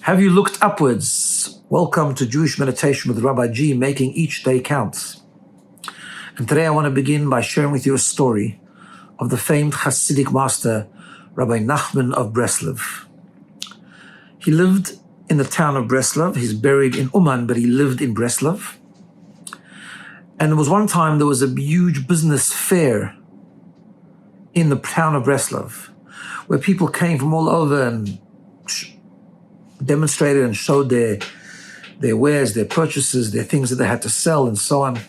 Have you looked upwards? Welcome to Jewish Meditation with Rabbi G, making each day count. And today I want to begin by sharing with you a story of the famed Hasidic master, Rabbi Nachman of Breslov. He lived in the town of Breslov. He's buried in Uman, but he lived in Breslov. And there was one time there was a huge business fair in the town of Breslov, where people came from all over and demonstrated and showed their wares, their purchases, their things that they had to sell, and so on.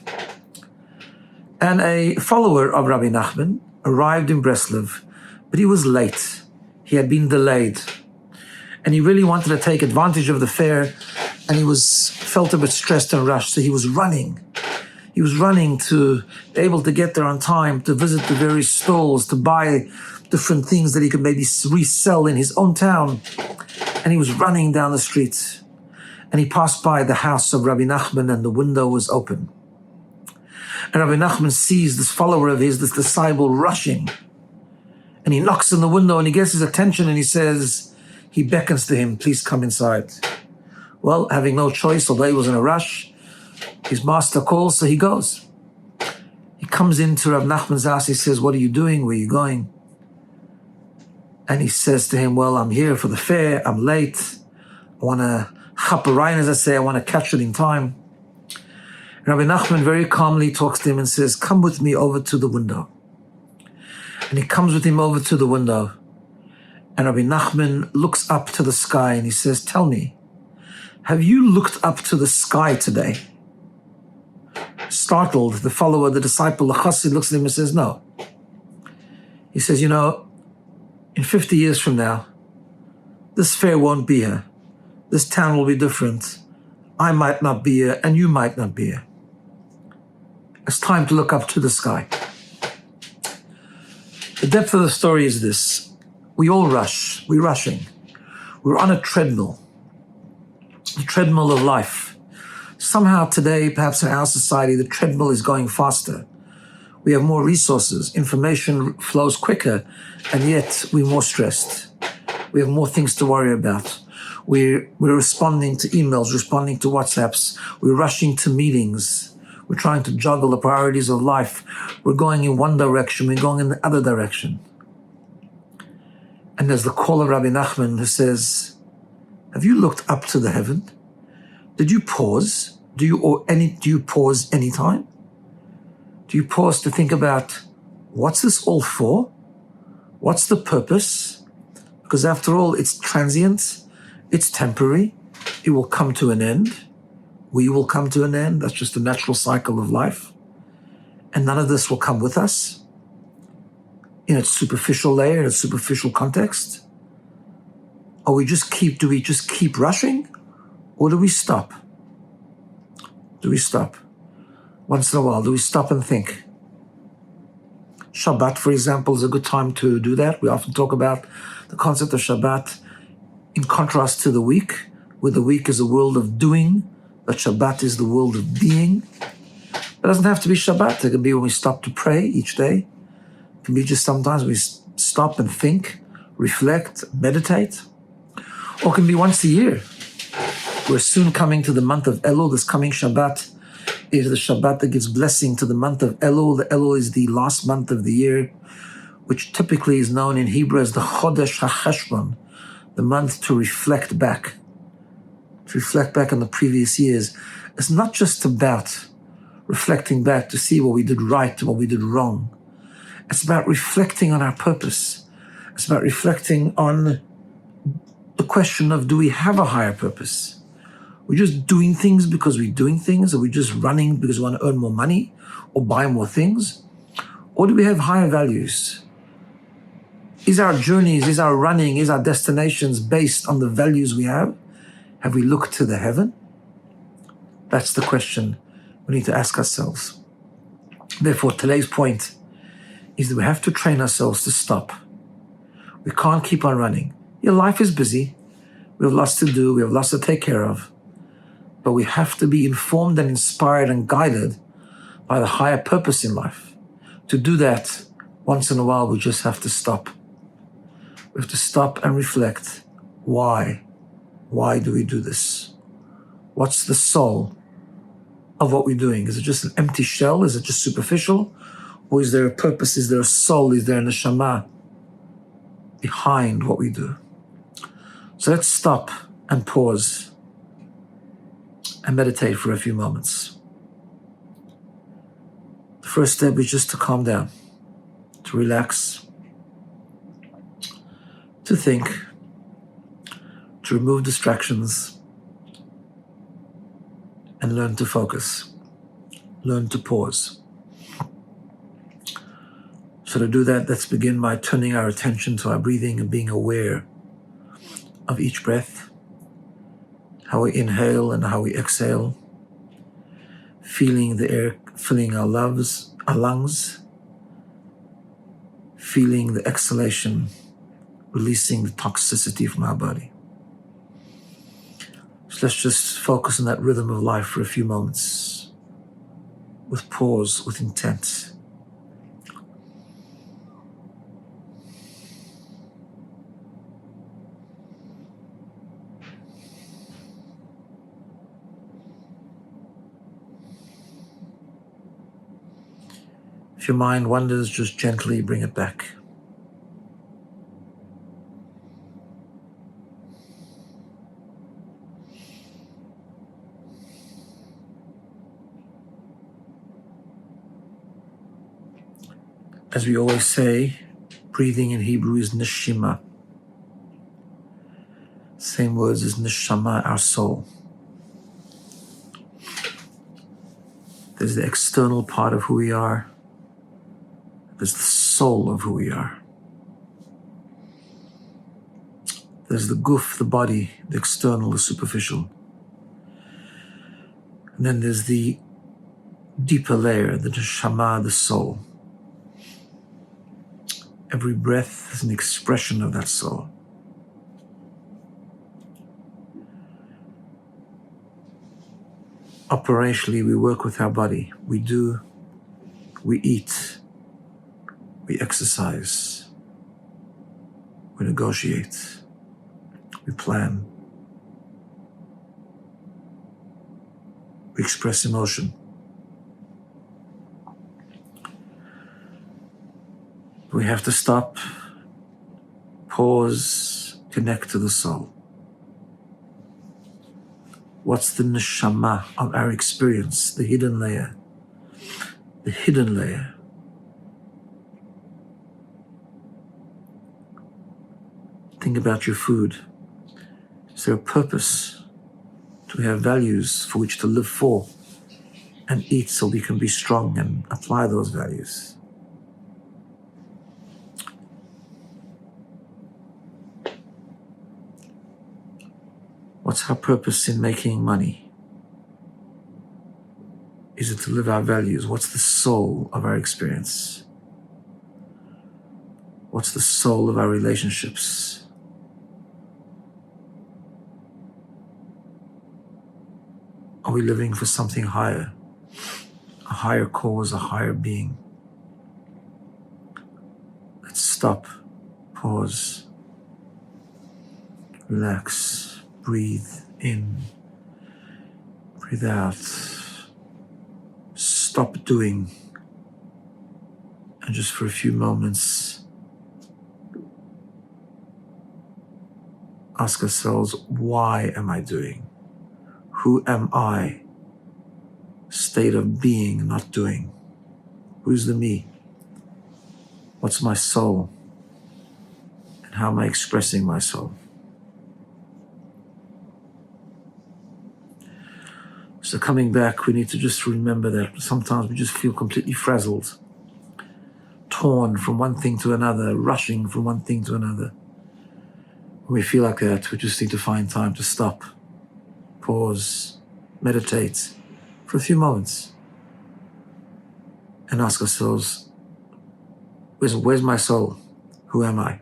And a follower of Rabbi Nachman arrived in Breslov, but he was late. He had been delayed. And he really wanted to take advantage of the fair, and he felt a bit stressed and rushed, so he was running. He was running to be able to get there on time, to visit the various stalls, to buy different things that he could maybe resell in his own town. And he was running down the street. And he passed by the house of Rabbi Nachman, and the window was open. And Rabbi Nachman sees this follower of his, this disciple, rushing. And he knocks on the window, and he gets his attention, and he beckons to him, "Please come inside." Well, having no choice, although he was in a rush, his master calls, so he goes. He comes into Rabbi Nachman's house. He says, "What are you doing? Where are you going?" And he says to him, "Well, I'm here for the fair. I'm late. I want to chaperein, as I say. I want to catch it in time." And Rabbi Nachman very calmly talks to him and says, "Come with me over to the window." And he comes with him over to the window. And Rabbi Nachman looks up to the sky and he says, "Tell me, have you looked up to the sky today?" Startled, the follower, the disciple, the chassid, looks at him and says, "No." He says, in 50 years from now, this fair won't be here. This town will be different. I might not be here, and you might not be here. It's time to look up to the sky. The depth of the story is this. We all rush. We're rushing. We're on a treadmill. The treadmill of life. Somehow today, perhaps in our society, the treadmill is going faster. We have more resources. Information flows quicker, and yet we're more stressed. We have more things to worry about. We're responding to emails, responding to WhatsApps. We're rushing to meetings. We're trying to juggle the priorities of life. We're going in one direction. We're going in the other direction. And there's the call of Rabbi Nachman who says, "Have you looked up to the heaven? Did you pause? Do you pause any time? Do you pause to think about, what's this all for? What's the purpose? Because after all, it's transient, it's temporary, it will come to an end. We will come to an end. That's just the natural cycle of life. And none of this will come with us in its superficial layer, in its superficial context. Do we just keep rushing? Or do we stop? Do we stop? Once in a while, do we stop and think? Shabbat, for example, is a good time to do that. We often talk about the concept of Shabbat in contrast to the week, where the week is a world of doing, but Shabbat is the world of being. It doesn't have to be Shabbat. It can be when we stop to pray each day. It can be just sometimes we stop and think, reflect, meditate. Or it can be once a year. We're soon coming to the month of Elul. This coming Shabbat is the Shabbat that gives blessing to the month of Elul. The Elul is the last month of the year, which typically is known in Hebrew as the Chodesh HaCheshbon, the month to reflect back. To reflect back on the previous years. It's not just about reflecting back to see what we did right and what we did wrong. It's about reflecting on our purpose. It's about reflecting on the question of, do we have a higher purpose? We're just doing things because we're doing things? Are we just running because we want to earn more money or buy more things? Or do we have higher values? Is our journeys, is our running, is our destinations based on the values we have? Have we looked to the heaven? That's the question we need to ask ourselves. Therefore, today's point is that we have to train ourselves to stop. We can't keep on running. Your life is busy. We have lots to do. We have lots to take care of. But we have to be informed and inspired and guided by the higher purpose in life. To do that, once in a while, we just have to stop. We have to stop and reflect. Why? Why do we do this? What's the soul of what we're doing? Is it just an empty shell? Is it just superficial? Or is there a purpose? Is there a soul? Is there a neshama behind what we do? So let's stop and pause and meditate for a few moments. The first step is just to calm down, to relax, to think, to remove distractions, and learn to focus, learn to pause. So to do that, let's begin by turning our attention to our breathing and being aware of each breath, how we inhale and how we exhale, feeling the air filling our lungs, feeling the exhalation, releasing the toxicity from our body. So let's just focus on that rhythm of life for a few moments, with pause, with intent. If your mind wanders, just gently bring it back. As we always say, breathing in Hebrew is neshima. Same words as neshama, our soul. There's the external part of who we are. There's the soul of who we are. There's the guf, the body, the external, the superficial. And then there's the deeper layer, the neshama, the soul. Every breath is an expression of that soul. Operationally, we work with our body. We do, we eat, we exercise, we negotiate, we plan, we express emotion. We have to stop, pause, connect to the soul. What's the neshama of our experience, the hidden layer? The hidden layer. Think about your food. Is there a purpose? Do we have values for which to live for and eat so we can be strong and apply those values? What's our purpose in making money? Is it to live our values? What's the soul of our experience? What's the soul of our relationships? Are we living for something higher? A higher cause, a higher being? Let's stop, pause, relax. Breathe in, breathe out. Stop doing. And just for a few moments, ask ourselves, why am I doing? Who am I? State of being, not doing. Who's the me? What's my soul? And how am I expressing my soul? So coming back, we need to just remember that sometimes we just feel completely frazzled, torn from one thing to another, rushing from one thing to another. When we feel like that, we just need to find time to stop, pause, meditate for a few moments, and ask ourselves, where's my soul? Who am I?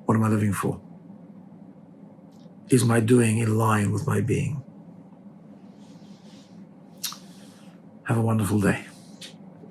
What am I living for? Is my doing in line with my being? Have a wonderful day.